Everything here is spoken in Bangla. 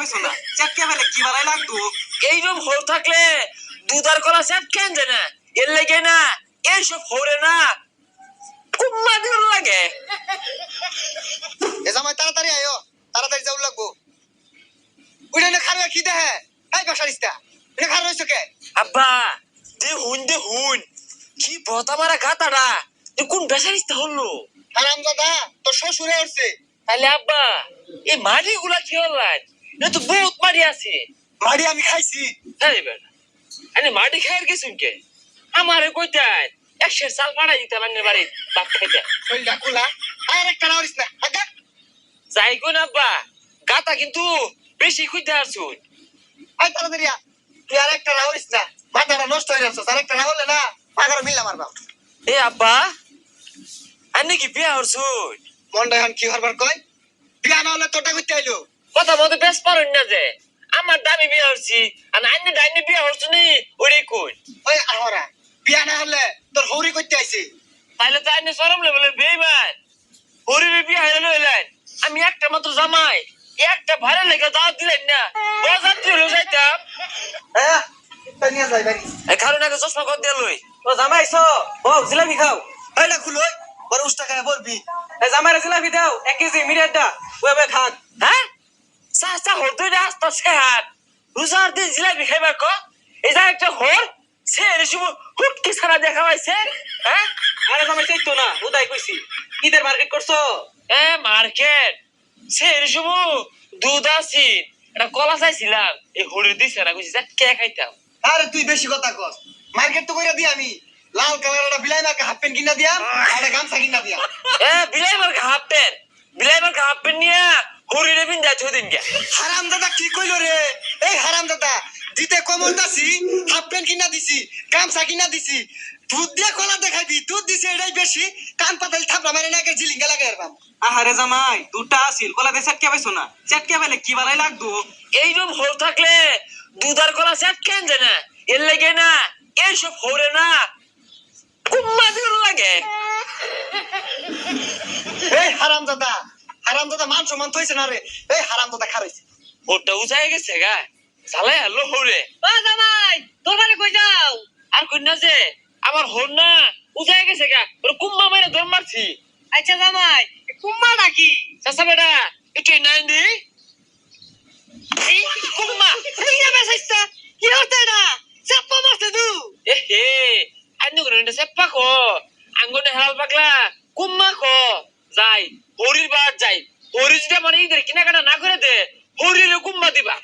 পাইছো না চেটকে ফেলে কি বালাই লাগতো এইরকম হল থাকলে দুধার কলা সেট কেন যায় না এর লাগে না এইসব হরে না কুম্মা দিন লাগে এ জামাই তাড়াতাড়ি আয়ো তাড়াতাড়ি যাও লাগবো উড়ে না খাবে কি দেহে এই বাসারিস্তা এটা খার রইছো কে আব্বা দে হুন কি বতা মারা গাতাড়া কোন বেসারিস্তা হলো হারামজাদা তোর শ্বশুরে উঠছে তাহলে আব্বা এই মাটি গুলা কি হলাই না তো বহুত মাটি আছে মাড়ি আমি খাইছি তাই বেটা আরে মাটি খাইর গেছুন কে আমারে কইতাই 100 সাল পাড়া দিতে মানে বাড়ি বাপ খাইতে ওই ডাকুলা আর একটা নাওরিস না আগা যাই কোন আব্বা গাতা কিন্তু বেশি কইতে আসুন আই তাড়াতাড়ি আ তুই আর একটা নাওরিস না মাথাটা নষ্ট হয়ে যাচ্ছে আর একটা না হলে না পাগার মিল্লা মারবা এ আব্বা আনে কি বিয়া হরছুন মনটা এখন কি হরবার কয় বিয়া না হলে তোটা কইতে আইলো কথা মতো বেশ পারুন না যে আমার দামি বিয়া হরছি আর আইনে ডাইনে বিয়া হরছুনি ওরে কই ওই আহরা বিয়া না হলে তোর হৌরি কইতে আইছি তাইলে তো আইনে সরম লেভেলের বেইমান হরিরে বিয়া হইলো হইলেন আমি একটা মাত্র জামাই একটা ভাড়া লেগে দাওয়াত দিলেন না বরযাত্রী হলো যাইতাম হ্যাঁ তাই নিয়ে যাই বাড়ি এই কারণ আগে চশমা কর দিয়ে লই ও জামাইছো ও জিলাপি খাও এইটা খুলো বড় উস্তা খায় বলবি এই জামাইরে জিলাপি দাও 1 কেজি মিরিয়াটা ওবে খান হ্যাঁ সা হরতে রাস্তা শেহার রোজার দিন জিলাপি খাইবার ক এই যা একটা হর সে এরসম হুটকি ছাড়া দেখা পাইছে হ্যাঁ আরে জামাই চাইতো না উদাই কইছি ঈদের মার্কেট করছো এ মার্কেট সে এরসম দুধ আসিন এটা কলা চাইছিলাম এই হরির দিছে না কইছি যা কে খাইতাম আরে তুই বেশি কথা কস মার্কেট তো কইরা দি আমি লাল কালার একটা বিলাই মার্কা হাফ প্যান্ট কিনা দিয়া আর একটা গামছা কিনা দিয়া এ বিলাই মার হাফ প্যান্ট নিয়ে হরিরে বিন যাই ছদিন গে হারামজাদা কি কইলো রে এই হারামজাদা দিতে কমন দাসি হাফ প্যান্ট কিনা দিছি গামছা কিনা দিছি দুধ দিয়ে কলা দেখাইবি দুধ দিছে এটাই বেশি কান পাতাল থাপড়া মারে না জিলিঙ্গা লাগে এরবাম আহারে জামাই দুটা আছিল কলা দিয়ে চেটকে পাইছো না চেটকে ফেলে কি বালাই লাগতো এইরকম হল থাকলে দুধার কলা সেট কেন যায় না এর লাগে না এইসব হরে না কুম্মা দিন লাগে এই হারামজাদা হারামজাদা মান সম্মান থইছে না রে এই হারামজাদা খারাইছে ওটা উজায় গেছে গা চালাই হলো হরে ও জামাই তোমারে কই যাও আর কই না যে আমার হর না উজায় গেছে গা ওর কুম্মা মাইরে দর মারছি আচ্ছা জামাই কুম্মা নাকি চাচা বেটা একটু নাই দি এই কুম্মা তুই যাবে সাইস্তা কি হতে না চাপ্পা মারতে দু এ হে আইনো করে সেপ্পা কো আঙ্গনে হাল পাগলা কুম্মা কো যাই হরির বাদ যাই হরি যদি মানে ইদের কেনাকাটা না করে দে হরির কুম্মা দিবা